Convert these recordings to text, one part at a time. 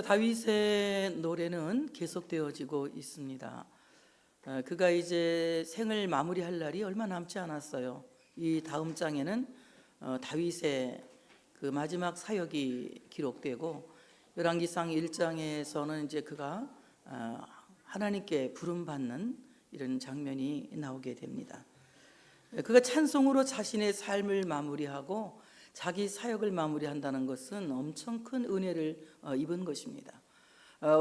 다윗의 노래는 계속되어지고 있습니다. 그가 이제 생을 마무리할 날이 얼마 남지 않았어요. 이 다음 장에는 다윗의 그 마지막 사역이 기록되고, 열왕기상 1장에서는 이제 그가 하나님께 부름받는 이런 장면이 나오게 됩니다. 그가 찬송으로 자신의 삶을 마무리하고 자기 사역을 마무리한다는 것은 엄청 큰 은혜를 입은 것입니다.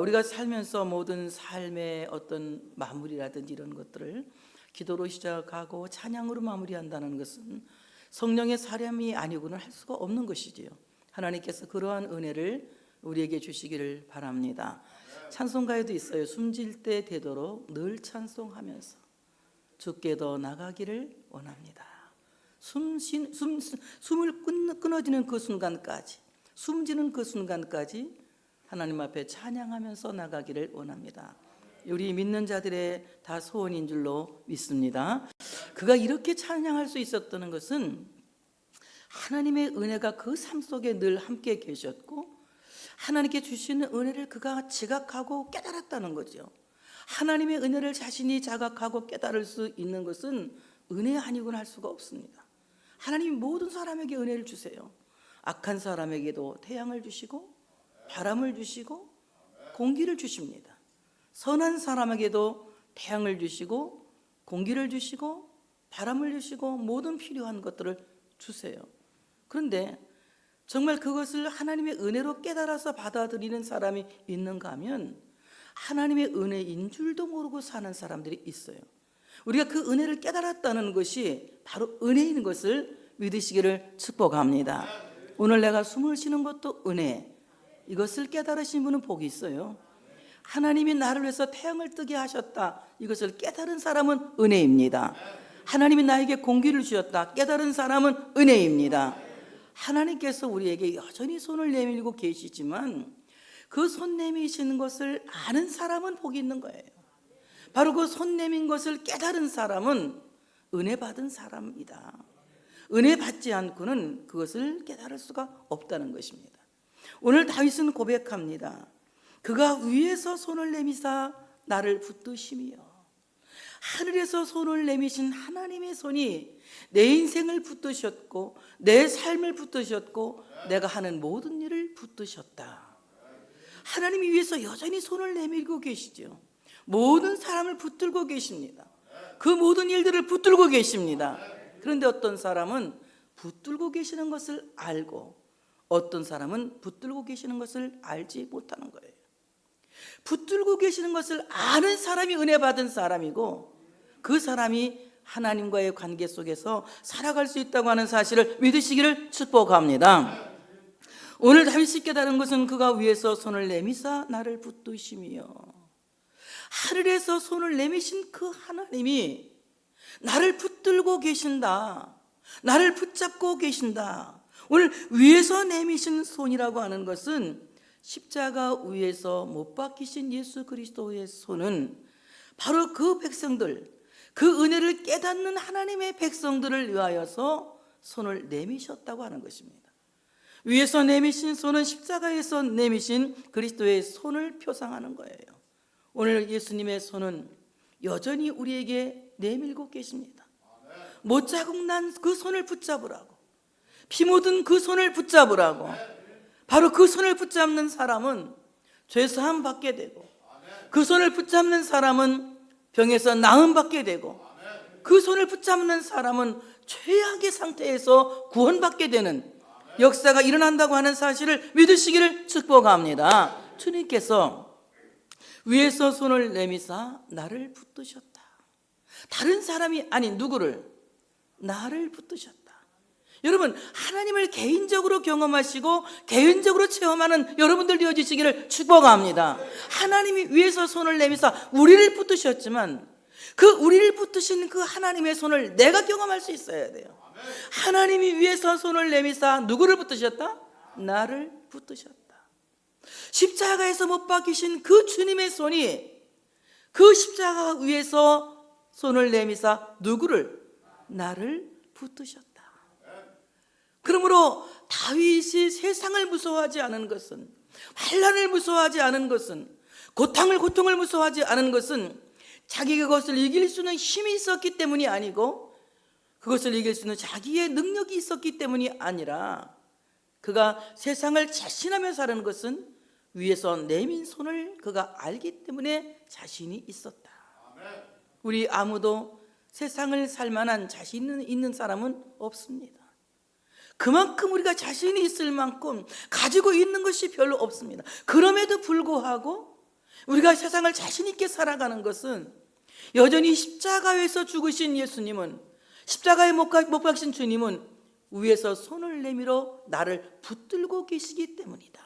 우리가 살면서 모든 삶의 어떤 마무리라든지 이런 것들을 기도로 시작하고 찬양으로 마무리한다는 것은 성령의 사람이 아니고는 할 수가 없는 것이지요. 하나님께서 그러한 은혜를 우리에게 주시기를 바랍니다. 찬송가에도 있어요. 숨질 때 되도록 늘 찬송하면서 주께 더 나가기를 원합니다. 숨을 끊어지는 그 순간까지, 숨지는 그 순간까지 하나님 앞에 찬양하면서 나가기를 원합니다. 우리 믿는 자들의 다 소원인 줄로 믿습니다. 그가 이렇게 찬양할 수 있었던 것은 하나님의 은혜가 그 삶 속에 늘 함께 계셨고, 하나님께 주시는 은혜를 그가 지각하고 깨달았다는 거죠. 하나님의 은혜를 자신이 자각하고 깨달을 수 있는 것은 은혜 아니고는 할 수가 없습니다. 하나님이 모든 사람에게 은혜를 주세요. 악한 사람에게도 태양을 주시고 바람을 주시고 공기를 주십니다. 선한 사람에게도 태양을 주시고 공기를 주시고 바람을 주시고 모든 필요한 것들을 주세요. 그런데 정말 그것을 하나님의 은혜로 깨달아서 받아들이는 사람이 있는가 하면 하나님의 은혜인 줄도 모르고 사는 사람들이 있어요. 우리가 그 은혜를 깨달았다는 것이 바로 은혜인 것을 믿으시기를 축복합니다. 오늘 내가 숨을 쉬는 것도 은혜, 이것을 깨달으신 분은 복이 있어요. 하나님이 나를 위해서 태양을 뜨게 하셨다, 이것을 깨달은 사람은 은혜입니다. 하나님이 나에게 공기를 주셨다, 깨달은 사람은 은혜입니다. 하나님께서 우리에게 여전히 손을 내밀고 계시지만 그 손 내미시는 것을 아는 사람은 복이 있는 거예요. 바로 그 손 내민 것을 깨달은 사람은 은혜 받은 사람이다. 은혜 받지 않고는 그것을 깨달을 수가 없다는 것입니다. 오늘 다윗은 고백합니다. 그가 위에서 손을 내미사 나를 붙드시며, 하늘에서 손을 내미신 하나님의 손이 내 인생을 붙드셨고 내 삶을 붙드셨고 내가 하는 모든 일을 붙드셨다. 하나님이 위에서 여전히 손을 내밀고 계시죠. 모든 사람을 붙들고 계십니다. 그 모든 일들을 붙들고 계십니다. 그런데 어떤 사람은 붙들고 계시는 것을 알고 어떤 사람은 붙들고 계시는 것을 알지 못하는 거예요. 붙들고 계시는 것을 아는 사람이 은혜 받은 사람이고, 그 사람이 하나님과의 관계 속에서 살아갈 수 있다고 하는 사실을 믿으시기를 축복합니다. 오늘 다윗이 깨달은 것은 그가 위에서 손을 내미사 나를 붙드시며, 하늘에서 손을 내미신 그 하나님이 나를 붙들고 계신다, 나를 붙잡고 계신다. 오늘 위에서 내미신 손이라고 하는 것은 십자가 위에서 못 박히신 예수 그리스도의 손은 바로 그 백성들, 그 은혜를 깨닫는 하나님의 백성들을 위하여서 손을 내미셨다고 하는 것입니다. 위에서 내미신 손은 십자가에서 내미신 그리스도의 손을 표상하는 거예요. 오늘 예수님의 손은 여전히 우리에게 내밀고 계십니다. 못자국 난 그 손을 붙잡으라고, 피 묻은 그 손을 붙잡으라고. 바로 그 손을 붙잡는 사람은 죄사함 받게 되고, 그 손을 붙잡는 사람은 병에서 나음 받게 되고, 그 손을 붙잡는 사람은 최악의 상태에서 구원받게 되는 역사가 일어난다고 하는 사실을 믿으시기를 축복합니다. 주님께서 위에서 손을 내미사 나를 붙드셨다. 다른 사람이 아닌 누구를? 나를 붙드셨다. 여러분, 하나님을 개인적으로 경험하시고 개인적으로 체험하는 여러분들 되어주시기를 축복합니다. 하나님이 위에서 손을 내미사 우리를 붙드셨지만 그 우리를 붙드신 그 하나님의 손을 내가 경험할 수 있어야 돼요. 하나님이 위에서 손을 내미사 누구를 붙드셨다? 나를 붙드셨다. 십자가에서 못 박히신 그 주님의 손이 그 십자가 위에서 손을 내미사 누구를? 나를 붙드셨다. 그러므로 다윗이 세상을 무서워하지 않은 것은, 환난을 무서워하지 않은 것은, 고통을 무서워하지 않은 것은 자기가 그것을 이길 수 있는 힘이 있었기 때문이 아니고, 그것을 이길 수 있는 자기의 능력이 있었기 때문이 아니라, 그가 세상을 자신하며 사는 것은 위에서 내민 손을 그가 알기 때문에 자신이 있었다. 우리 아무도 세상을 살 만한 자신 있는 사람은 없습니다. 그만큼 우리가 자신이 있을 만큼 가지고 있는 것이 별로 없습니다. 그럼에도 불구하고 우리가 세상을 자신 있게 살아가는 것은 여전히 십자가에서 죽으신 예수님은, 십자가에 못 박신 주님은 위에서 손을 내밀어 나를 붙들고 계시기 때문이다.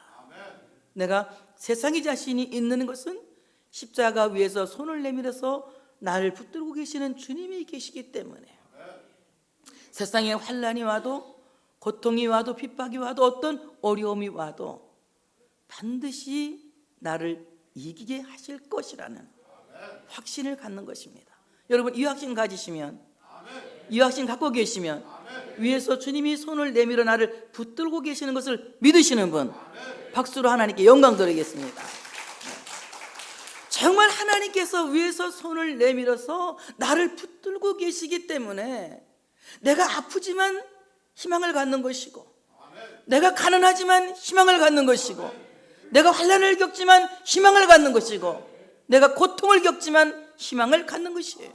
내가 세상에 자신이 있는 것은 십자가 위에서 손을 내밀어서 나를 붙들고 계시는 주님이 계시기 때문에, 세상에 환난이 와도, 고통이 와도, 핍박이 와도, 어떤 어려움이 와도 반드시 나를 이기게 하실 것이라는 확신을 갖는 것입니다. 여러분, 이 확신 가지시면, 이 확신 갖고 계시면, 위에서 주님이 손을 내밀어 나를 붙들고 계시는 것을 믿으시는 분, 박수로 하나님께 영광 드리겠습니다. 정말 하나님께서 위에서 손을 내밀어서 나를 붙들고 계시기 때문에 내가 아프지만 희망을 갖는 것이고, 내가 가난하지만 희망을 갖는 것이고, 내가 환난을 겪지만 희망을 갖는 것이고, 내가 고통을 겪지만 희망을 갖는 것이에요.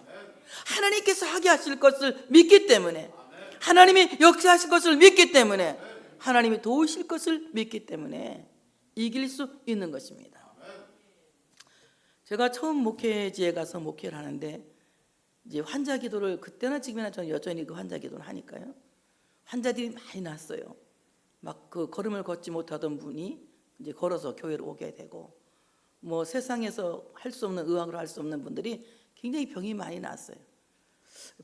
하나님께서 하게 하실 것을 믿기 때문에, 하나님이 역사하실 것을 믿기 때문에, 하나님이 도우실 것을 믿기 때문에 이길 수 있는 것입니다. 제가 처음 목회지에 가서 목회를 하는데, 이제 환자 기도를, 그때나 지금이나 저는 여전히 그 환자 기도를 하니까요, 환자들이 많이 났어요. 막 그 걸음을 걷지 못하던 분이 이제 걸어서 교회로 오게 되고, 뭐 세상에서 할 수 없는, 의학으로 할 수 없는 분들이 굉장히 병이 많이 났어요.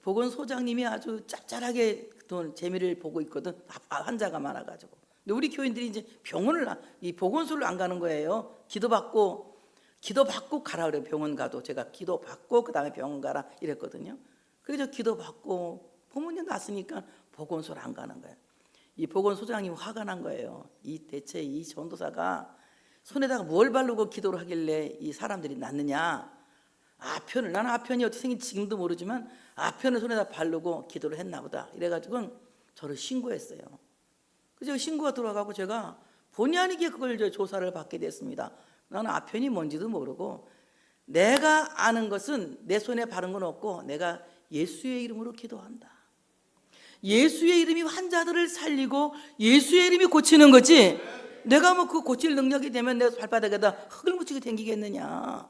보건소장님이 아주 짭짤하게 재미를 보고 있거든. 환자가 많아가지고. 근데 우리 교인들이 이제 이 보건소를 안 가는 거예요. 기도받고 가라 그래요. 병원 가도 제가 기도받고 그 다음에 병원 가라 이랬거든요. 그래서 기도받고 부모님 났으니까 보건소를 안 가는 거예요. 이 보건소장님 화가 난 거예요. 대체 이 전도사가 손에다가 뭘 바르고 기도를 하길래 이 사람들이 낫느냐. 나는 아편이 어떻게 생긴지 지금도 모르지만 아편을 손에다 바르고 기도를 했나 보다. 이래가지고 저를 신고했어요. 그래서 신고가 들어가고 제가 본의 아니게 그걸 조사를 받게 됐습니다. 나는 아편이 뭔지도 모르고, 내가 아는 것은 내 손에 바른 건 없고 내가 예수의 이름으로 기도한다. 예수의 이름이 환자들을 살리고 예수의 이름이 고치는 거지, 내가 뭐 그 고칠 능력이 되면 내가 발바닥에다 흙을 묻히게 생기겠느냐.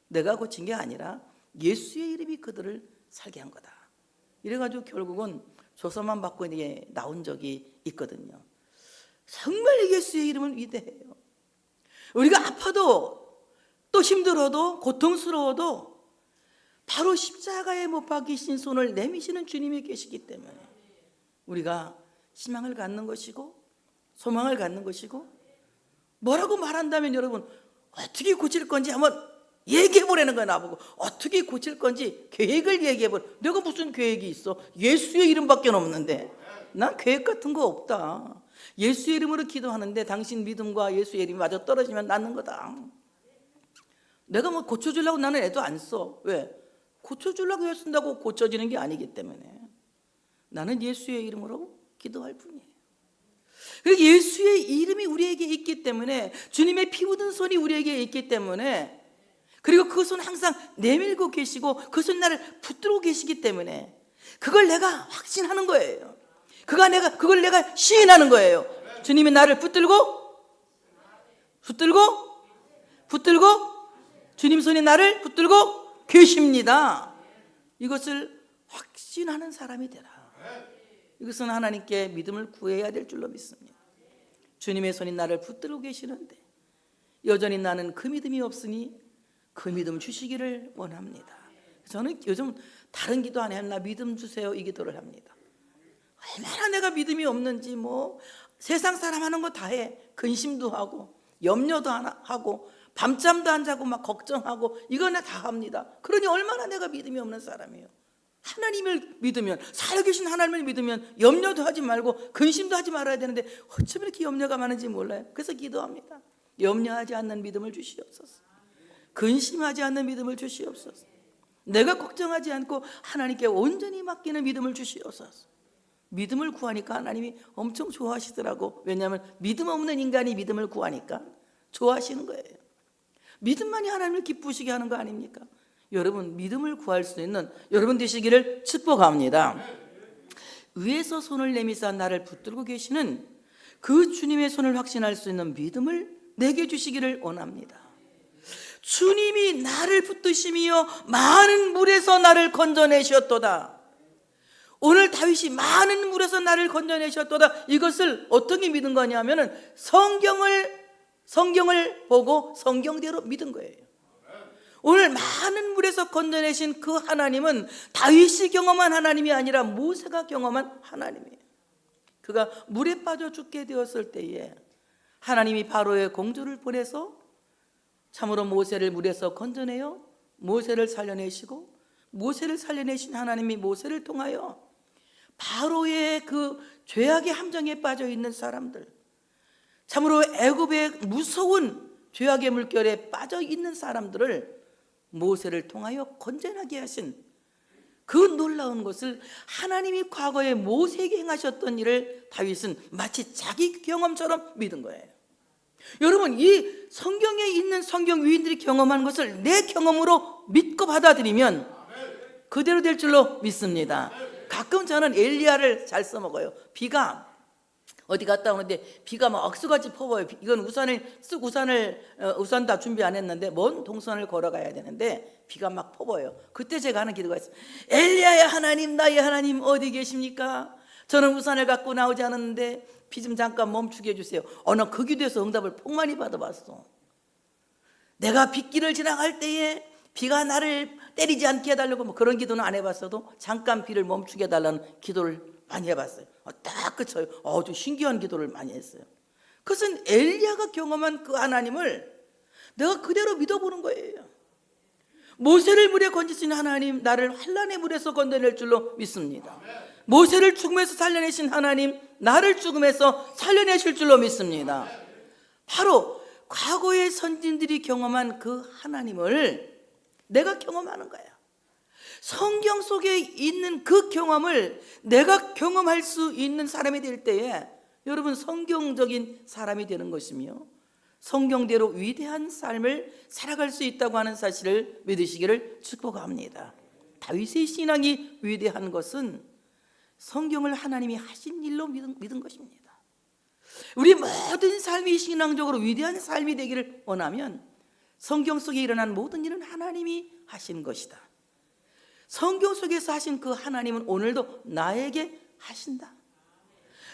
내가 고친 게 아니라 예수의 이름이 그들을 살게 한 거다. 이래가지고 결국은 조사만 받고 이제 나온 적이 있거든요. 정말 예수의 이름은 위대해요. 우리가 아파도, 또 힘들어도, 고통스러워도 바로 십자가에 못 박히신 손을 내미시는 주님이 계시기 때문에 우리가 희망을 갖는 것이고 소망을 갖는 것이고, 뭐라고 말한다면 여러분, 어떻게 고칠 건지 한번 얘기해 보라는 거야. 나보고 어떻게 고칠 건지 계획을 얘기해 보라. 내가 무슨 계획이 있어? 예수의 이름밖에 없는데. 난 계획 같은 거 없다. 예수의 이름으로 기도하는데 당신 믿음과 예수의 이름이 맞아 떨어지면 낫는 거다. 내가 뭐 고쳐주려고 나는 애도 안 써. 왜? 고쳐주려고 쓴다고 고쳐지는 게 아니기 때문에 나는 예수의 이름으로 기도할 뿐이에요. 예수의 이름이 우리에게 있기 때문에, 주님의 피 묻은 손이 우리에게 있기 때문에, 그리고 그 손 항상 내밀고 계시고 그 손 나를 붙들고 계시기 때문에 그걸 내가 확신하는 거예요. 그걸 내가 시인하는 거예요. 주님이 나를 붙들고 주님 손이 나를 붙들고 계십니다. 이것을 확신하는 사람이 되라. 이것은 하나님께 믿음을 구해야 될 줄로 믿습니다. 주님의 손이 나를 붙들고 계시는데 여전히 나는 그 믿음이 없으니 그 믿음 주시기를 원합니다. 저는 요즘 다른 기도 안 해요. 나 믿음 주세요 이 기도를 합니다. 얼마나 내가 믿음이 없는지, 뭐 세상 사람 하는 거 다 해. 근심도 하고 염려도 하고 밤잠도 안 자고 막 걱정하고 이거 다 합니다. 그러니 얼마나 내가 믿음이 없는 사람이에요. 하나님을 믿으면, 살아계신 하나님을 믿으면 염려도 하지 말고 근심도 하지 말아야 되는데 어쩜 이렇게 염려가 많은지 몰라요. 그래서 기도합니다. 염려하지 않는 믿음을 주시옵소서. 근심하지 않는 믿음을 주시옵소서. 내가 걱정하지 않고 하나님께 온전히 맡기는 믿음을 주시옵소서. 믿음을 구하니까 하나님이 엄청 좋아하시더라고. 왜냐하면 믿음 없는 인간이 믿음을 구하니까 좋아하시는 거예요. 믿음만이 하나님을 기쁘시게 하는 거 아닙니까? 여러분, 믿음을 구할 수 있는 여러분 되시기를 축복합니다. 위에서 손을 내미사 나를 붙들고 계시는 그 주님의 손을 확신할 수 있는 믿음을 내게 주시기를 원합니다. 주님이 나를 붙드시며 많은 물에서 나를 건져내셨도다. 오늘 다윗이 많은 물에서 나를 건져내셨도다. 이것을 어떻게 믿은 거냐면은 성경을 보고 성경대로 믿은 거예요. 오늘 많은 물에서 건져내신 그 하나님은 다윗이 경험한 하나님이 아니라 모세가 경험한 하나님이에요. 그가 물에 빠져 죽게 되었을 때에 하나님이 바로의 공주를 보내서 참으로 모세를 물에서 건져내요 모세를 살려내시고, 모세를 살려내신 하나님이 모세를 통하여 바로의 그 죄악의 함정에 빠져 있는 사람들, 참으로 애굽의 무서운 죄악의 물결에 빠져 있는 사람들을 모세를 통하여 건져내게 하신 그 놀라운 것을 하나님이 과거에 모세에게 행하셨던 일을 다윗은 마치 자기 경험처럼 믿은 거예요. 여러분, 이 성경에 있는 성경 위인들이 경험한 것을 내 경험으로 믿고 받아들이면 그대로 될 줄로 믿습니다. 가끔 저는 엘리야를 잘 써먹어요. 비가 어디 갔다 오는데 비가 막 억수같이 퍼부어요. 이건 우산 다 준비 안 했는데 먼 동선을 걸어가야 되는데 비가 막 퍼부어요. 그때 제가 하는 기도가 있어요. 엘리야의 하나님, 나의 하나님 어디 계십니까? 저는 우산을 갖고 나오지 않았는데 비 좀 잠깐 멈추게 해주세요. 나 그 기도에서 응답을 폭 많이 받아봤어. 내가 빗길을 지나갈 때에 비가 나를 때리지 않게 해달라고 뭐 그런 기도는 안 해봤어도 잠깐 비를 멈추게 해달라는 기도를 많이 해봤어요. 딱 그쳐요. 아주 신기한 기도를 많이 했어요. 그것은 엘리야가 경험한 그 하나님을 내가 그대로 믿어보는 거예요. 모세를 물에 건지신 하나님, 나를 환난의 물에서 건져낼 줄로 믿습니다. 모세를 죽음에서 살려내신 하나님, 나를 죽음에서 살려내실 줄로 믿습니다. 바로 과거의 선진들이 경험한 그 하나님을 내가 경험하는 거야. 성경 속에 있는 그 경험을 내가 경험할 수 있는 사람이 될 때에 여러분, 성경적인 사람이 되는 것이며 성경대로 위대한 삶을 살아갈 수 있다고 하는 사실을 믿으시기를 축복합니다. 다윗의 신앙이 위대한 것은 성경을 하나님이 하신 일로 믿은 것입니다. 우리 모든 삶이 신앙적으로 위대한 삶이 되기를 원하면 성경 속에 일어난 모든 일은 하나님이 하신 것이다. 성경 속에서 하신 그 하나님은 오늘도 나에게 하신다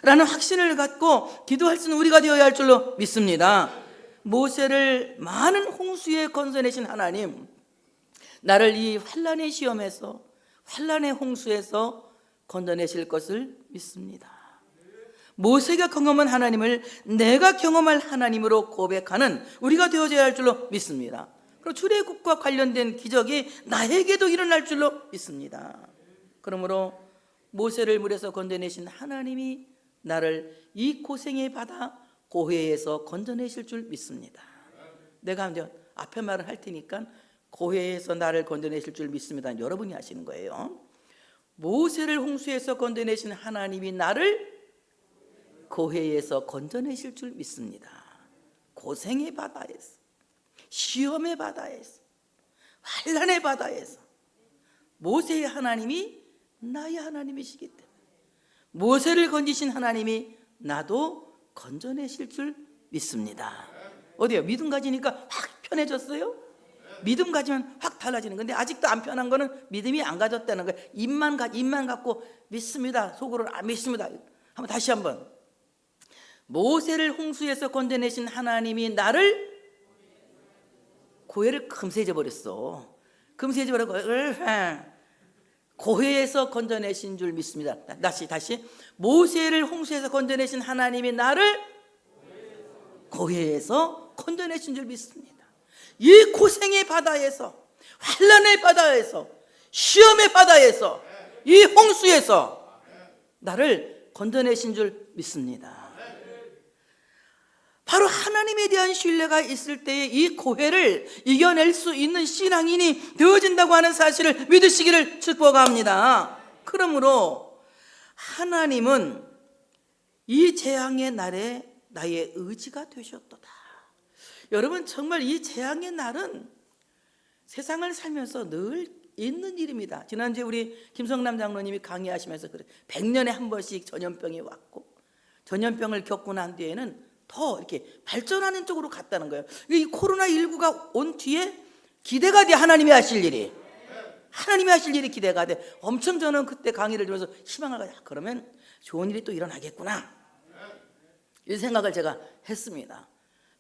라는 확신을 갖고 기도할 수 있는 우리가 되어야 할 줄로 믿습니다. 모세를 많은 홍수에 건져내신 하나님, 나를 이 환난의 시험에서, 환난의 홍수에서 건져내실 것을 믿습니다. 모세가 경험한 하나님을 내가 경험할 하나님으로 고백하는 우리가 되어져야 할 줄로 믿습니다. 그리고 출애굽과 관련된 기적이 나에게도 일어날 줄로 믿습니다. 그러므로 모세를 물에서 건져내신 하나님이 나를 이 고생의 바다 고해에서 건져내실 줄 믿습니다. 내가 이제 앞에 말을 할 테니까 고해에서 나를 건져내실 줄 믿습니다. 여러분이 하시는 거예요. 모세를 홍수에서 건져내신 하나님이 나를 고해에서 건져내실 줄 믿습니다. 고생의 바다에서, 시험의 바다에서, 환난의 바다에서 모세의 하나님이 나의 하나님이시기 때문에 모세를 건지신 하나님이 나도 건져내실 줄 믿습니다. 어디요? 믿음 가지니까 확 편해졌어요? 믿음 가지면 확 달라지는 건데 아직도 안 편한 거는 믿음이 안 가졌다는 거예요. 입만 갖고 믿습니다. 속으로는 안 믿습니다. 다시 한번. 모세를 홍수에서 건져내신 하나님이 나를 고해를 금세 잊어버렸어. 금세 잊어버리고 고해에서 건져내신 줄 믿습니다. 다시. 모세를 홍수에서 건져내신 하나님이 나를 고해에서 건져내신 줄 믿습니다. 이 고생의 바다에서, 환난의 바다에서, 시험의 바다에서 이 홍수에서 나를 건져내신 줄 믿습니다. 바로 하나님에 대한 신뢰가 있을 때에 이 고해를 이겨낼 수 있는 신앙인이 되어진다고 하는 사실을 믿으시기를 축복합니다. 그러므로 하나님은 이 재앙의 날에 나의 의지가 되셨도다. 여러분, 정말 이 재앙의 날은 세상을 살면서 늘 있는 일입니다. 지난주에 우리 김성남 장로님이 강의하시면서 그래, 100년에 한 번씩 전염병이 왔고 전염병을 겪고 난 뒤에는 더 이렇게 발전하는 쪽으로 갔다는 거예요. 이 코로나19가 온 뒤에 기대가 돼. 하나님이 하실 일이, 하나님이 하실 일이 기대가 돼. 엄청 저는 그때 강의를 들으면서 희망을 가지고, 그러면 좋은 일이 또 일어나겠구나, 이 생각을 제가 했습니다.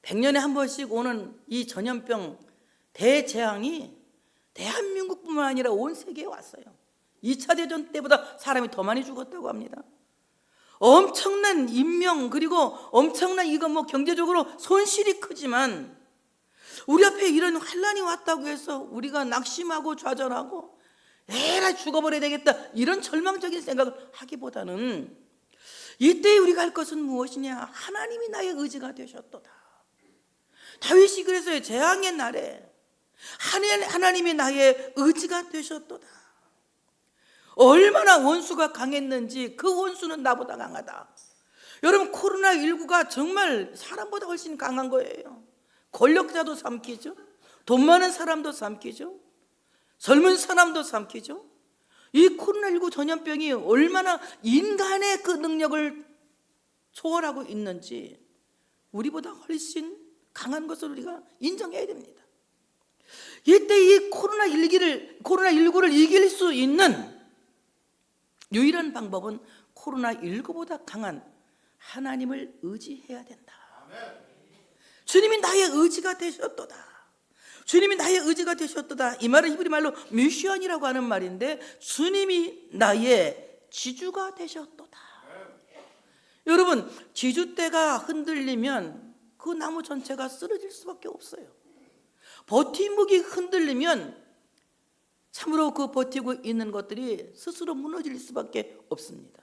100년에 한 번씩 오는 이 전염병 대재앙이 대한민국뿐만 아니라 온 세계에 왔어요. 2차 대전 때보다 사람이 더 많이 죽었다고 합니다. 엄청난 인명, 그리고 엄청난 이거 뭐 경제적으로 손실이 크지만 우리 앞에 이런 환란이 왔다고 해서 우리가 낙심하고 좌절하고 에라 죽어버려야 되겠다, 이런 절망적인 생각을 하기보다는 이때 우리가 할 것은 무엇이냐? 하나님이 나의 의지가 되셨도다. 다윗이 그래서요, 재앙의 날에 하나님이 나의 의지가 되셨도다. 얼마나 원수가 강했는지 그 원수는 나보다 강하다. 여러분, 코로나19가 정말 사람보다 훨씬 강한 거예요. 권력자도 삼키죠, 돈 많은 사람도 삼키죠, 젊은 사람도 삼키죠. 이 코로나19 전염병이 얼마나 인간의 그 능력을 초월하고 있는지 우리보다 훨씬 강한 것을 우리가 인정해야 됩니다. 이때 이 코로나19를 이길 수 있는 유일한 방법은 코로나19보다 강한 하나님을 의지해야 된다. 주님이 나의 의지가 되셨도다. 주님이 나의 의지가 되셨도다. 이 말은 히브리 말로 미시언이라고 하는 말인데, 주님이 나의 지주가 되셨도다. 여러분, 지주대가 흔들리면 그 나무 전체가 쓰러질 수밖에 없어요. 버팀목이 흔들리면 참으로 그 버티고 있는 것들이 스스로 무너질 수밖에 없습니다.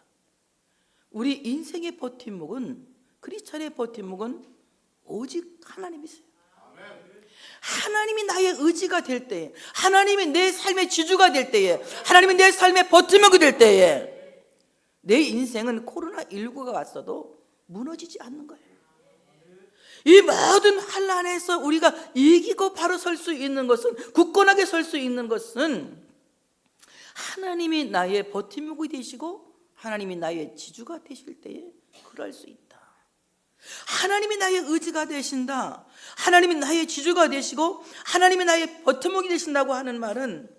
우리 인생의 버팀목은, 크리스찬의 버팀목은 오직 하나님이세요. 하나님이 나의 의지가 될 때에, 하나님이 내 삶의 지주가 될 때에, 하나님이 내 삶의 버팀목이 될 때에 내 인생은 코로나19가 왔어도 무너지지 않는 거예요. 이 모든 환난에서 우리가 이기고 바로 설 수 있는 것은, 굳건하게 설 수 있는 것은 하나님이 나의 버팀목이 되시고 하나님이 나의 지주가 되실 때에 그럴 수 있다. 하나님이 나의 의지가 되신다, 하나님이 나의 지주가 되시고 하나님이 나의 버팀목이 되신다고 하는 말은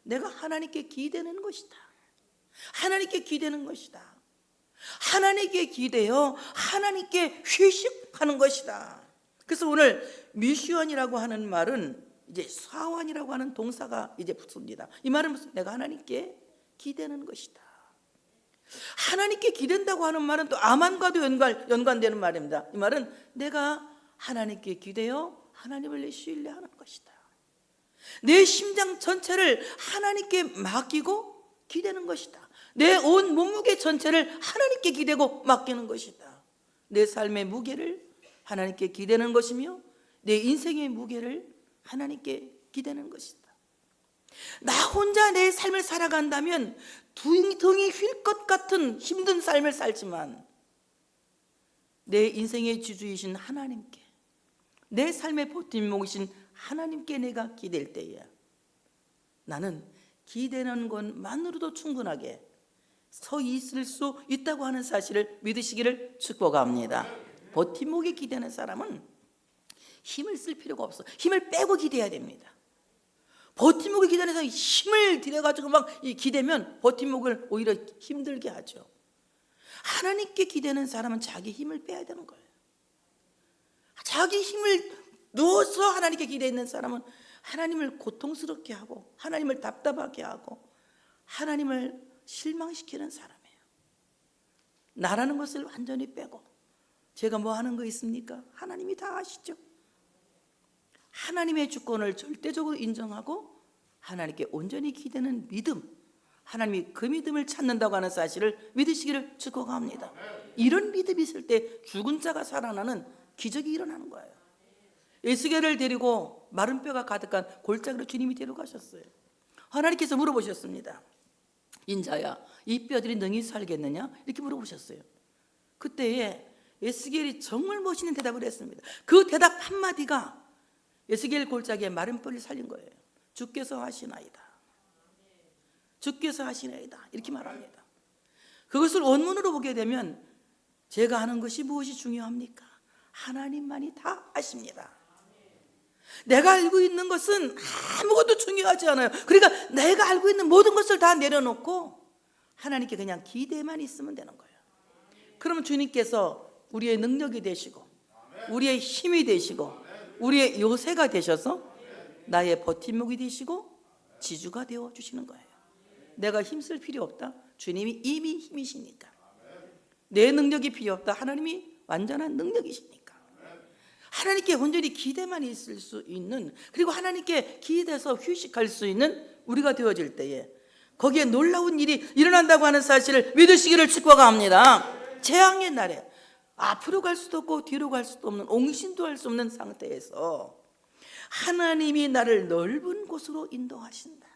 내가 하나님께 기대는 것이다. 하나님께 기대는 것이다. 하나님께 기대어 하나님께 휴식하는 것이다. 그래서 오늘 미시언이라고 하는 말은 이제 사완이라고 하는 동사가 이제 붙습니다. 이 말은 무슨? 내가 하나님께 기대는 것이다. 하나님께 기댄다고 하는 말은 또 아만과도 연관되는 말입니다. 이 말은 내가 하나님께 기대어 하나님을 신뢰하는 것이다. 내 심장 전체를 하나님께 맡기고 기대는 것이다. 내 온 몸무게 전체를 하나님께 기대고 맡기는 것이다. 내 삶의 무게를 하나님께 기대는 것이며 내 인생의 무게를 하나님께 기대는 것이다. 나 혼자 내 삶을 살아간다면 등이 휠 것 같은 힘든 삶을 살지만 내 인생의 지주이신 하나님께, 내 삶의 버팀목이신 하나님께 내가 기댈 때에 나는 기대는 것만으로도 충분하게 서 있을 수 있다고 하는 사실을 믿으시기를 축복합니다. 버팀목에 기대는 사람은 힘을 쓸 필요가 없어. 힘을 빼고 기대야 됩니다. 버팀목에 기대는 사람이 힘을 들여가지고 막 기대면 버팀목을 오히려 힘들게 하죠. 하나님께 기대는 사람은 자기 힘을 빼야 되는 거예요. 자기 힘을 누워서 하나님께 기대있는 사람은 하나님을 고통스럽게 하고 하나님을 답답하게 하고 하나님을 실망시키는 사람이에요. 나라는 것을 완전히 빼고 제가 뭐 하는 거 있습니까? 하나님이 다 아시죠. 하나님의 주권을 절대적으로 인정하고 하나님께 온전히 기대는 믿음, 하나님이 그 믿음을 찾는다고 하는 사실을 믿으시기를 축복합니다. 이런 믿음이 있을 때 죽은 자가 살아나는 기적이 일어나는 거예요. 에스겔을 데리고 마른 뼈가 가득한 골짜기로 주님이 데려가셨어요. 하나님께서 물어보셨습니다. 인자야, 이 뼈들이 능히 살겠느냐? 이렇게 물어보셨어요. 그때에 에스겔이 정말 멋있는 대답을 했습니다. 그 대답 한마디가 에스겔 골짜기의 마른 뼈를 살린 거예요. 주께서 하시나이다. 주께서 하시나이다. 이렇게 말합니다. 그것을 원문으로 보게 되면 제가 하는 것이 무엇이 중요합니까? 하나님만이 다 아십니다. 내가 알고 있는 것은 아무것도 중요하지 않아요. 그러니까 내가 알고 있는 모든 것을 다 내려놓고 하나님께 그냥 기대만 있으면 되는 거예요. 그러면 주님께서 우리의 능력이 되시고 우리의 힘이 되시고 우리의 요새가 되셔서 나의 버팀목이 되시고 지주가 되어주시는 거예요. 내가 힘쓸 필요 없다. 주님이 이미 힘이시니까. 내 능력이 필요 없다. 하나님이 완전한 능력이시니까. 하나님께 온전히 기대만 있을 수 있는, 그리고 하나님께 기대서 휴식할 수 있는 우리가 되어질 때에 거기에 놀라운 일이 일어난다고 하는 사실을 믿으시기를 축복합니다. 재앙의 날에 앞으로 갈 수도 없고 뒤로 갈 수도 없는, 옹신도 할 수 없는 상태에서 하나님이 나를 넓은 곳으로 인도하신다.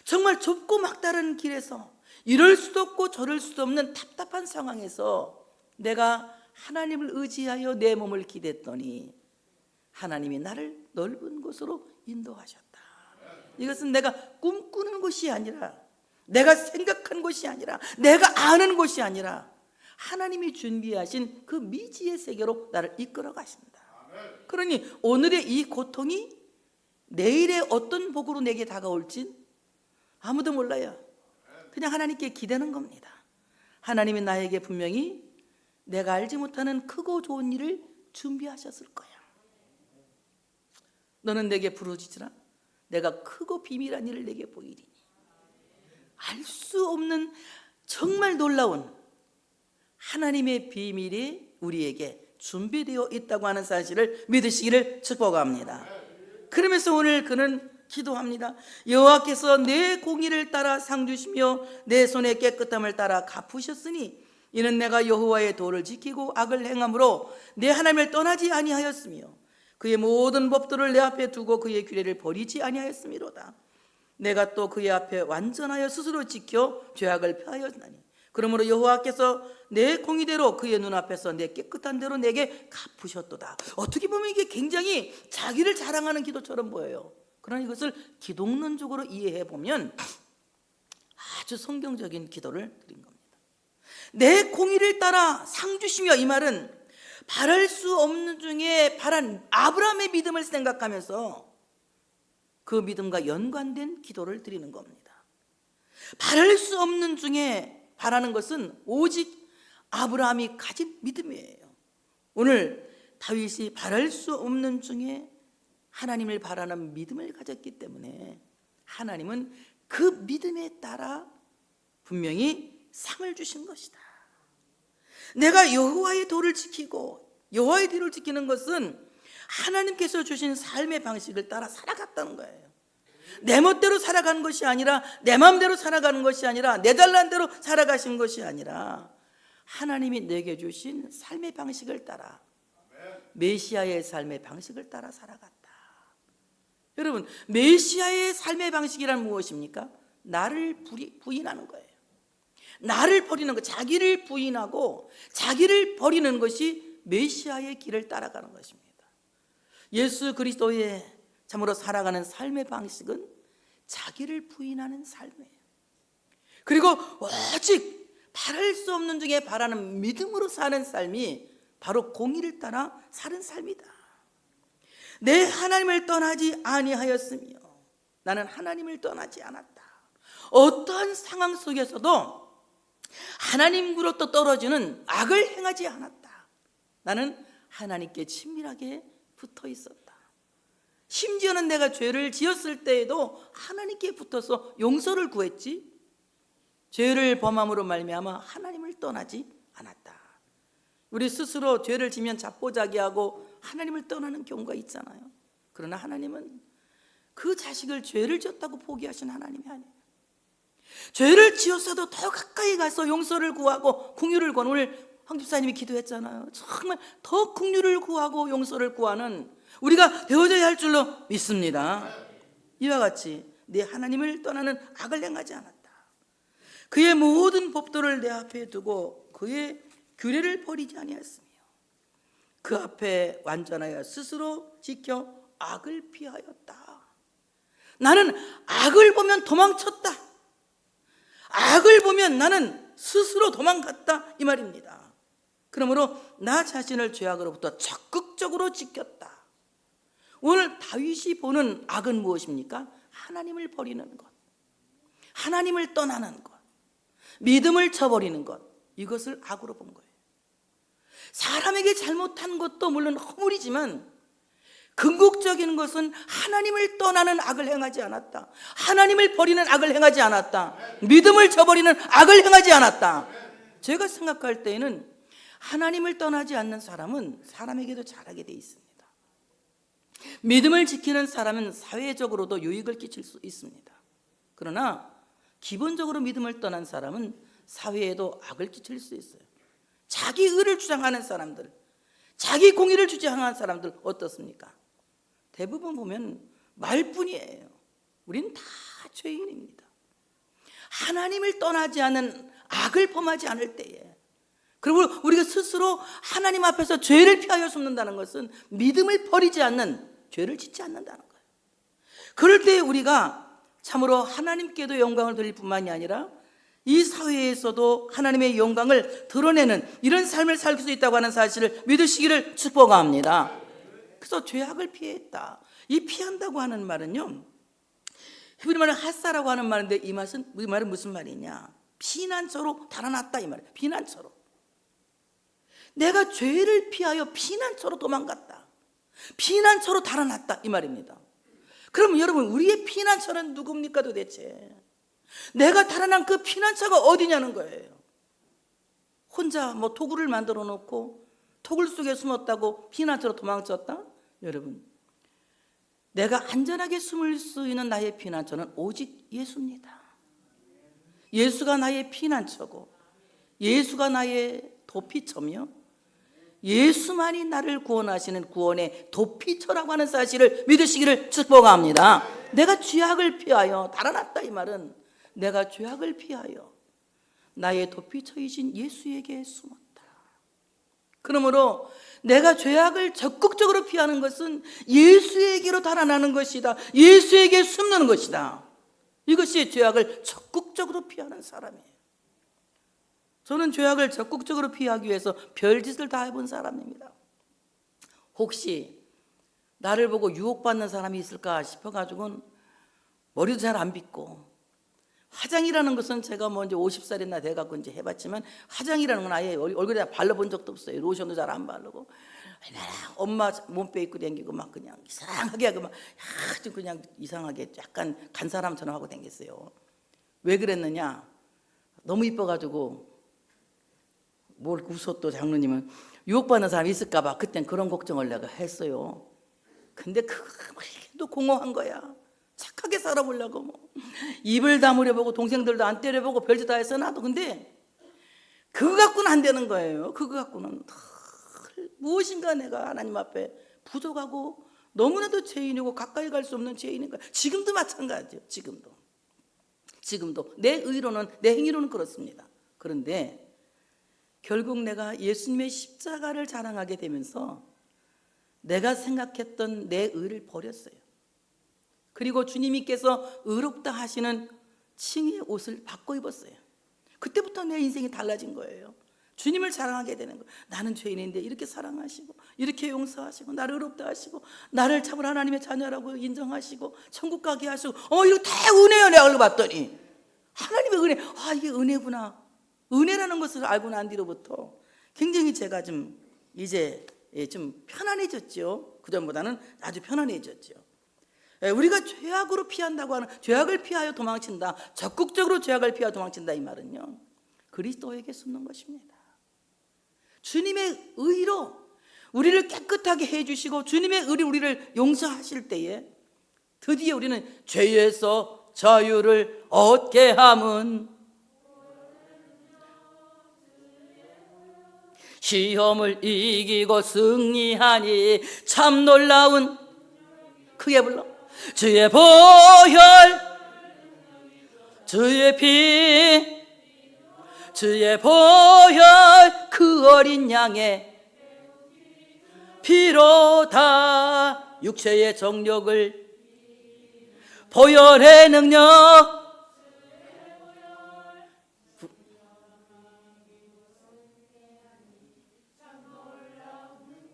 정말 좁고 막다른 길에서 이럴 수도 없고 저럴 수도 없는 답답한 상황에서 내가 하나님을 의지하여 내 몸을 기댔더니 하나님이 나를 넓은 곳으로 인도하셨다. 이것은 내가 꿈꾸는 것이 아니라, 내가 생각한 것이 아니라, 내가 아는 것이 아니라 하나님이 준비하신 그 미지의 세계로 나를 이끌어 가신다. 그러니 오늘의 이 고통이 내일의 어떤 복으로 내게 다가올진 아무도 몰라요. 그냥 하나님께 기대는 겁니다. 하나님이 나에게 분명히 내가 알지 못하는 크고 좋은 일을 준비하셨을 거야. 너는 내게 부르짖으라. 내가 크고 비밀한 일을 내게 보이리니. 알 수 없는 정말 놀라운 하나님의 비밀이 우리에게 준비되어 있다고 하는 사실을 믿으시기를 축복합니다. 그러면서 오늘 그는 기도합니다. 여호와께서 내 공의를 따라 상 주시며 내 손의 깨끗함을 따라 갚으셨으니 이는 내가 여호와의 도를 지키고 악을 행함으로 내 하나님을 떠나지 아니하였으며 그의 모든 법도를 내 앞에 두고 그의 규례를 버리지 아니하였음이로다. 내가 또 그의 앞에 완전하여 스스로 지켜 죄악을 펴하였나니 그러므로 여호와께서 내 공의대로 그의 눈앞에서 내 깨끗한 대로 내게 갚으셨도다. 어떻게 보면 이게 굉장히 자기를 자랑하는 기도처럼 보여요. 그러나 이것을 기독론적으로 이해해 보면 아주 성경적인 기도를 드린 겁니다. 내 공의를 따라 상 주시며, 이 말은 바랄 수 없는 중에 바란 아브라함의 믿음을 생각하면서 그 믿음과 연관된 기도를 드리는 겁니다. 바랄 수 없는 중에 바라는 것은 오직 아브라함이 가진 믿음이에요. 오늘 다윗이 바랄 수 없는 중에 하나님을 바라는 믿음을 가졌기 때문에 하나님은 그 믿음에 따라 분명히 상을 주신 것이다. 내가 여호와의 도를 지키고, 여호와의 도를 지키는 것은 하나님께서 주신 삶의 방식을 따라 살아갔다는 거예요. 내 멋대로 살아가는 것이 아니라, 내 마음대로 살아가는 것이 아니라, 내 잘난 대로 살아가신 것이 아니라 하나님이 내게 주신 삶의 방식을 따라, 메시아의 삶의 방식을 따라 살아갔다. 여러분, 메시아의 삶의 방식이란 무엇입니까? 나를 부인하는 거예요. 나를 버리는 것, 자기를 부인하고 자기를 버리는 것이 메시아의 길을 따라가는 것입니다. 예수 그리스도의 참으로 살아가는 삶의 방식은 자기를 부인하는 삶이에요. 그리고 오직 바랄 수 없는 중에 바라는 믿음으로 사는 삶이 바로 공의를 따라 사는 삶이다. 내 하나님을 떠나지 아니하였으며 나는 하나님을 떠나지 않았다. 어떠한 상황 속에서도 하나님으로부터 떨어지는 악을 행하지 않았다. 나는 하나님께 친밀하게 붙어 있었다. 심지어는 내가 죄를 지었을 때에도 하나님께 붙어서 용서를 구했지, 죄를 범함으로 말미암아 하나님을 떠나지 않았다. 우리 스스로 죄를 지면 자포자기하고 하나님을 떠나는 경우가 있잖아요. 그러나 하나님은 그 자식을 죄를 지었다고 포기하신 하나님이 아니에요. 죄를 지었어도 더 가까이 가서 용서를 구하고 긍휼을 구하는, 오늘 황 집사님이 기도했잖아요. 정말 더 긍휼을 구하고 용서를 구하는 우리가 되어져야 할 줄로 믿습니다. 이와 같이 내 하나님을 떠나는 악을 행하지 않았다. 그의 모든 법도를 내 앞에 두고 그의 규례를 버리지 아니하였으며 그 앞에 완전하여 스스로 지켜 악을 피하였다. 나는 악을 보면 도망쳤다. 악을 보면 나는 스스로 도망갔다, 이 말입니다. 그러므로 나 자신을 죄악으로부터 적극적으로 지켰다. 오늘 다윗이 보는 악은 무엇입니까? 하나님을 버리는 것, 하나님을 떠나는 것, 믿음을 저버리는 것, 이것을 악으로 본 거예요. 사람에게 잘못한 것도 물론 허물이지만 궁극적인 것은 하나님을 떠나는 악을 행하지 않았다. 하나님을 버리는 악을 행하지 않았다. 믿음을 저버리는 악을 행하지 않았다. 제가 생각할 때에는 하나님을 떠나지 않는 사람은 사람에게도 잘하게 돼 있습니다. 믿음을 지키는 사람은 사회적으로도 유익을 끼칠 수 있습니다. 그러나 기본적으로 믿음을 떠난 사람은 사회에도 악을 끼칠 수 있어요. 자기 의를 주장하는 사람들, 자기 공의를 주장하는 사람들 어떻습니까? 대부분 보면 말뿐이에요. 우리는 다 죄인입니다. 하나님을 떠나지 않은 악을 범하지 않을 때에, 그리고 우리가 스스로 하나님 앞에서 죄를 피하여 숨는다는 것은 믿음을 버리지 않는, 죄를 짓지 않는다는 거예요. 그럴 때 우리가 참으로 하나님께도 영광을 돌릴 뿐만이 아니라 이 사회에서도 하나님의 영광을 드러내는 이런 삶을 살 수 있다고 하는 사실을 믿으시기를 축복합니다. 그래서 죄악을 피했다. 이 피한다고 하는 말은요, 히브리 말은 하사라고 하는 말인데 이 말은 무슨 말이냐? 피난처로 달아났다, 이 말이에요. 피난처로. 내가 죄를 피하여 피난처로 도망갔다. 피난처로 달아났다, 이 말입니다. 그럼 여러분, 우리의 피난처는 누굽니까 도대체? 내가 달아난 그 피난처가 어디냐는 거예요. 혼자 뭐 토굴을 만들어 놓고 토굴 속에 숨었다고 피난처로 도망쳤다? 여러분, 내가 안전하게 숨을 수 있는 나의 피난처는 오직 예수입니다. 예수가 나의 피난처고 예수가 나의 도피처며 예수만이 나를 구원하시는 구원의 도피처라고 하는 사실을 믿으시기를 축복합니다. 내가 죄악을 피하여 달아났다, 이 말은 내가 죄악을 피하여 나의 도피처이신 예수에게 숨었다. 그러므로 내가 죄악을 적극적으로 피하는 것은 예수에게로 달아나는 것이다. 예수에게 숨는 것이다. 이것이 죄악을 적극적으로 피하는 사람이에요. 저는 죄악을 적극적으로 피하기 위해서 별짓을 다 해본 사람입니다. 혹시 나를 보고 유혹받는 사람이 있을까 싶어가지고는 머리도 잘 안 빗고, 화장이라는 것은 제가 뭐 이제 50살이나 돼갖고 이제 해봤지만 화장이라는 건 아예 얼굴에 발라본 적도 없어요. 로션도 잘 안 바르고 엄마 몸빼 입고 다니고 막 그냥 이상하게 하고 막 아주 그냥 이상하게 약간 간 사람처럼 하고 다녔어요. 왜 그랬느냐? 너무 이뻐가지고. 뭘 웃어 또 장로님은. 유혹받는 사람이 있을까 봐 그땐 그런 걱정을 내가 했어요. 근데 그래도 공허한 거야. 착하게 살아보려고 뭐 입을 다물어보고 동생들도 안 때려보고 별짓 다 했어 나도. 근데 그거 갖고는 안 되는 거예요. 그거 갖고는 무엇인가 내가 하나님 앞에 부족하고 너무나도 죄인이고 가까이 갈 수 없는 죄인인 거야. 지금도 마찬가지예요. 지금도 내 의로는, 내 행위로는 그렇습니다. 그런데 결국 내가 예수님의 십자가를 자랑하게 되면서 내가 생각했던 내 의를 버렸어요. 그리고 주님께서 의롭다 하시는 칭의 옷을 바꿔 입었어요. 그때부터 내 인생이 달라진 거예요. 주님을 자랑하게 되는 거예요. 나는 죄인인데 이렇게 사랑하시고 이렇게 용서하시고 나를 의롭다 하시고 나를 참으로 하나님의 자녀라고 인정하시고 천국 가게 하시고 이거 다 은혜요. 내가 알고 봤더니 하나님의 은혜. 이게 은혜구나. 은혜라는 것을 알고 난 뒤로부터 굉장히 제가 좀 이제 좀 편안해졌죠. 그전보다는 아주 편안해졌죠. 우리가 죄악으로 피한다고 하는, 죄악을 피하여 도망친다, 적극적으로 죄악을 피하여 도망친다, 이 말은요, 그리스도에게 숨는 것입니다. 주님의 의로 우리를 깨끗하게 해주시고 주님의 의로 우리를 용서하실 때에 드디어 우리는 죄에서 자유를 얻게 함은 시험을 이기고 승리하니 참 놀라운, 크게 불러, 주의 보혈 주의 피 주의 보혈 그 어린 양의 피로 다 육체의 정욕을 보혈의 능력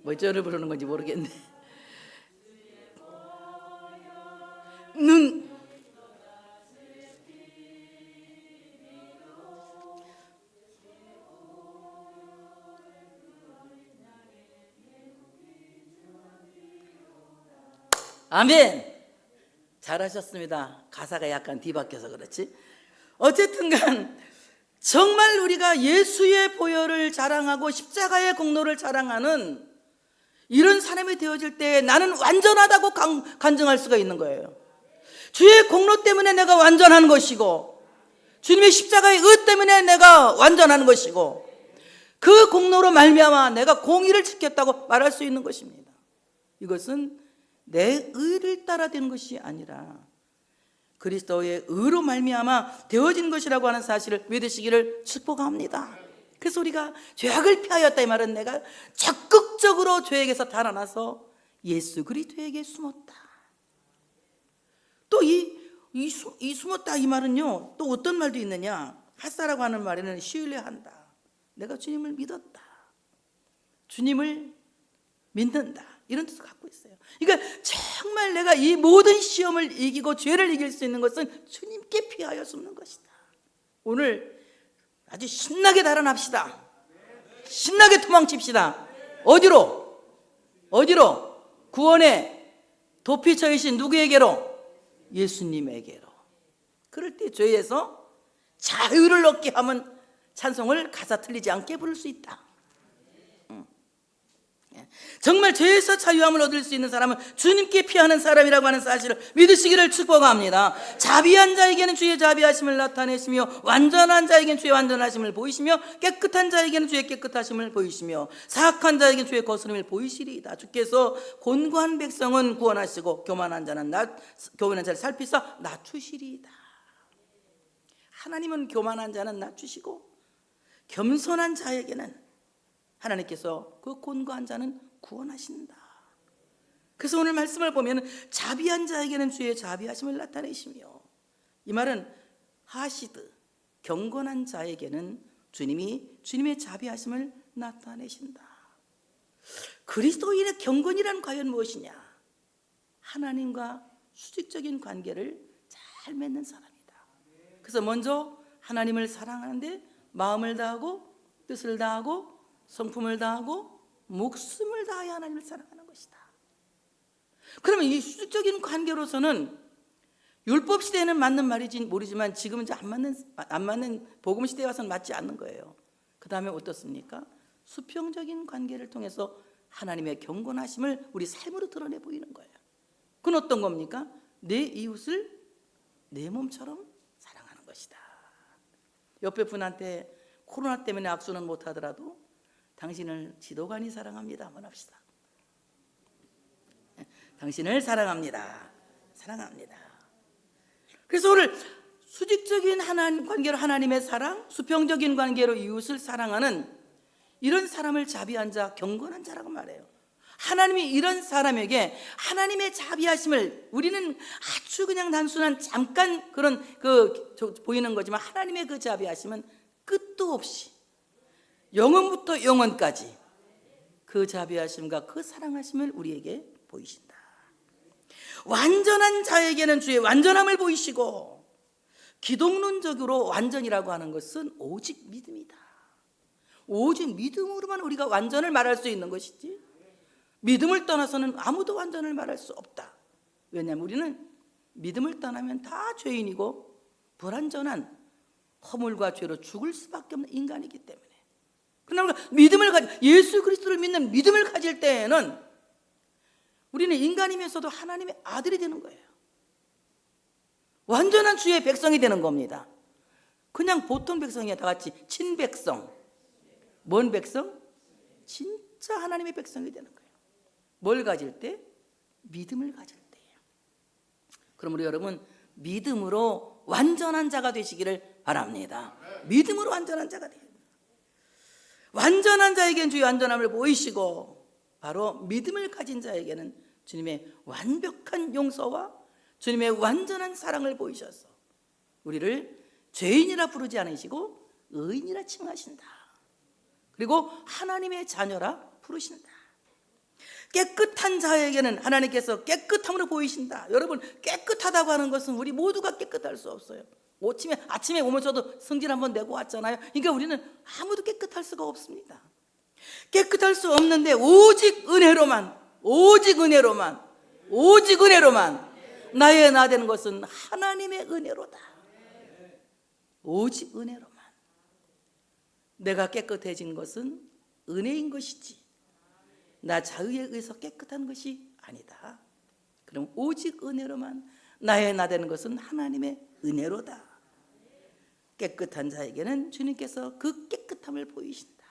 뭐 저를 부르는 건지 모르겠네. 아멘. 잘하셨습니다. 가사가 약간 뒤바뀌어서 그렇지. 어쨌든간 정말 우리가 예수의 보혈을 자랑하고 십자가의 공로를 자랑하는 이런 사람이 되어질 때 나는 완전하다고 간증할 수가 있는 거예요. 주의 공로 때문에 내가 완전한 것이고 주님의 십자가의 의 때문에 내가 완전한 것이고 그 공로로 말미암아 내가 공의를 지켰다고 말할 수 있는 것입니다. 이것은 내 의를 따라 되는 것이 아니라 그리스도의 의로 말미암아 되어진 것이라고 하는 사실을 믿으시기를 축복합니다. 그래서 우리가 죄악을 피하였다 이 말은 내가 적극적으로 죄에게서 달아나서 예수 그리스도에게 숨었다. 또 이 숨었다 이 말은요, 또 어떤 말도 있느냐. 핫사라고 하는 말에는 신뢰한다. 내가 주님을 믿었다. 주님을 믿는다. 이런 뜻을 갖고 있어요. 그러니까 정말 내가 이 모든 시험을 이기고 죄를 이길 수 있는 것은 주님께 피하여 숨는 것이다. 오늘 아주 신나게 달아납시다. 신나게 도망칩시다. 어디로? 구원의 도피처이신 누구에게로? 예수님에게로. 그럴 때 죄에서 자유를 얻게 하면 찬송을 가사 틀리지 않게 부를 수 있다. 정말 죄에서 자유함을 얻을 수 있는 사람은 주님께 피하는 사람이라고 하는 사실을 믿으시기를 축복합니다. 자비한 자에게는 주의 자비하심을 나타내시며 완전한 자에게는 주의 완전하심을 보이시며 깨끗한 자에게는 주의 깨끗하심을 보이시며 사악한 자에게는 주의 거스름을 보이시리이다. 주께서 곤고한 백성은 구원하시고 교만한 자를 살피사 낮추시리이다. 하나님은 교만한 자는 낮추시고 겸손한 자에게는 하나님께서 그 곤고한 자는 구원하신다. 그래서 오늘 말씀을 보면 자비한 자에게는 주의 자비하심을 나타내시며, 이 말은 하시드, 경건한 자에게는 주님의 자비하심을 나타내신다. 그리스도인의 경건이란 과연 무엇이냐? 하나님과 수직적인 관계를 잘 맺는 사람이다. 그래서 먼저 하나님을 사랑하는데 마음을 다하고 뜻을 다하고 성품을 다하고 목숨을 다하여 하나님을 사랑하는 것이다. 그러면 이 수직적인 관계로서는 율법 시대에는 맞는 말인지 모르지만 지금은 이제 안 맞는 복음 시대에 와서는 맞지 않는 거예요. 그 다음에 어떻습니까? 수평적인 관계를 통해서 하나님의 경건하심을 우리 삶으로 드러내 보이는 거예요. 그건 어떤 겁니까? 내 이웃을 내 몸처럼 사랑하는 것이다. 옆에 분한테 코로나 때문에 악수는 못하더라도 당신을 지도관이 사랑합니다 한번 합시다. 당신을 사랑합니다. 그래서 오늘 수직적인 관계로 하나님의 사랑, 수평적인 관계로 이웃을 사랑하는 이런 사람을 자비한 자, 경건한 자라고 말해요. 하나님이 이런 사람에게 하나님의 자비하심을, 우리는 아주 그냥 단순한 잠깐 그런 보이는 거지만 하나님의 그 자비하심은 끝도 없이 영원부터 영원까지 그 자비하심과 그 사랑하심을 우리에게 보이신다. 완전한 자에게는 주의 완전함을 보이시고, 기독론적으로 완전이라고 하는 것은 오직 믿음이다. 오직 믿음으로만 우리가 완전을 말할 수 있는 것이지 믿음을 떠나서는 아무도 완전을 말할 수 없다. 왜냐하면 우리는 믿음을 떠나면 다 죄인이고 불완전한 허물과 죄로 죽을 수밖에 없는 인간이기 때문에, 그러나 예수 그리스도를 믿는 믿음을 가질 때에는 우리는 인간이면서도 하나님의 아들이 되는 거예요. 완전한 주의 백성이 되는 겁니다. 그냥 보통 백성이 다 같이 친백성. 뭔 백성? 진짜 하나님의 백성이 되는 거예요. 뭘 가질 때? 믿음을 가질 때예요. 그러므로 여러분, 믿음으로 완전한 자가 되시기를 바랍니다. 믿음으로 완전한 자가 돼요. 완전한 자에게는 주의 완전함을 보이시고, 바로 믿음을 가진 자에게는 주님의 완벽한 용서와 주님의 완전한 사랑을 보이셔서 우리를 죄인이라 부르지 않으시고 의인이라 칭하신다. 그리고 하나님의 자녀라 부르신다. 깨끗한 자에게는 하나님께서 깨끗함으로 보이신다. 여러분, 깨끗하다고 하는 것은 우리 모두가 깨끗할 수 없어요. 아침에 오면서도 성질 한번 내고 왔잖아요. 그러니까 우리는 아무도 깨끗할 수가 없습니다. 깨끗할 수 없는데 오직 은혜로만 나의 나 되는 것은 하나님의 은혜로다. 오직 은혜로만. 내가 깨끗해진 것은 은혜인 것이지 나 자의에 의해서 깨끗한 것이 아니다. 그럼 오직 은혜로만 나의 나 되는 것은 하나님의 은혜로다. 깨끗한 자에게는 주님께서 그 깨끗함을 보이신다.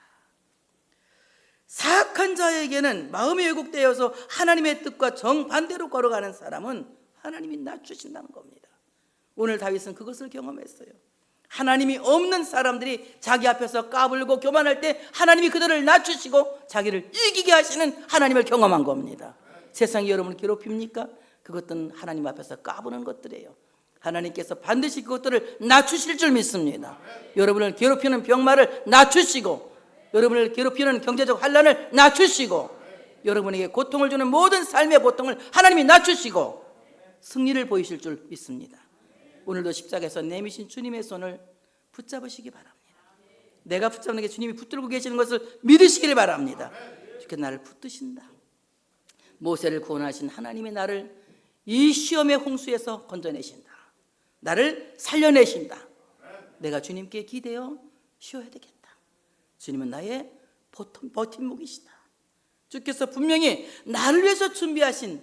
사악한 자에게는 마음이 왜곡되어서 하나님의 뜻과 정반대로 걸어가는 사람은 하나님이 낮추신다는 겁니다. 오늘 다윗은 그것을 경험했어요. 하나님이 없는 사람들이 자기 앞에서 까불고 교만할 때 하나님이 그들을 낮추시고 자기를 이기게 하시는 하나님을 경험한 겁니다. 세상이 여러분을 괴롭힙니까? 그것들은 하나님 앞에서 까부는 것들이에요. 하나님께서 반드시 그것들을 낮추실 줄 믿습니다. 여러분을 괴롭히는 병마를 낮추시고, 여러분을 괴롭히는 경제적 환난을 낮추시고, 여러분에게 고통을 주는 모든 삶의 고통을 하나님이 낮추시고 승리를 보이실 줄 믿습니다. 오늘도 십자가에서 내미신 주님의 손을 붙잡으시기 바랍니다. 내가 붙잡는 게 주님이 붙들고 계시는 것을 믿으시기를 바랍니다. 주께 나를 붙드신다. 모세를 구원하신 하나님이 나를 이 시험의 홍수에서 건져내신다. 나를 살려내신다. 내가 주님께 기대어 쉬어야 되겠다. 주님은 나의 버팀목이시다. 주께서 분명히 나를 위해서 준비하신,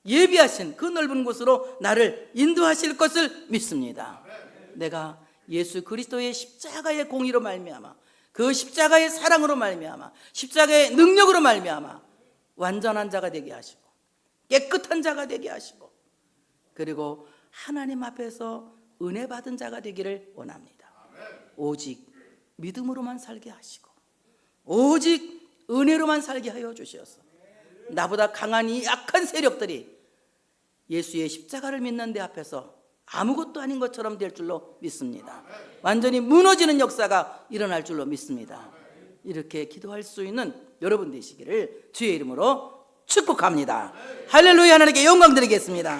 예비하신 그 넓은 곳으로 나를 인도하실 것을 믿습니다. 내가 예수 그리스도의 십자가의 공의로 말미암아, 그 십자가의 사랑으로 말미암아, 십자가의 능력으로 말미암아 완전한 자가 되게 하시고 깨끗한 자가 되게 하시고, 그리고 하나님 앞에서 은혜 받은 자가 되기를 원합니다. 오직 믿음으로만 살게 하시고 오직 은혜로만 살게 하여 주시옵소서. 나보다 강한 이 약한 세력들이 예수의 십자가를 믿는 데 앞에서 아무것도 아닌 것처럼 될 줄로 믿습니다. 완전히 무너지는 역사가 일어날 줄로 믿습니다. 이렇게 기도할 수 있는 여러분 되시기를 주의 이름으로 축복합니다. 할렐루야. 하나님께 영광 드리겠습니다.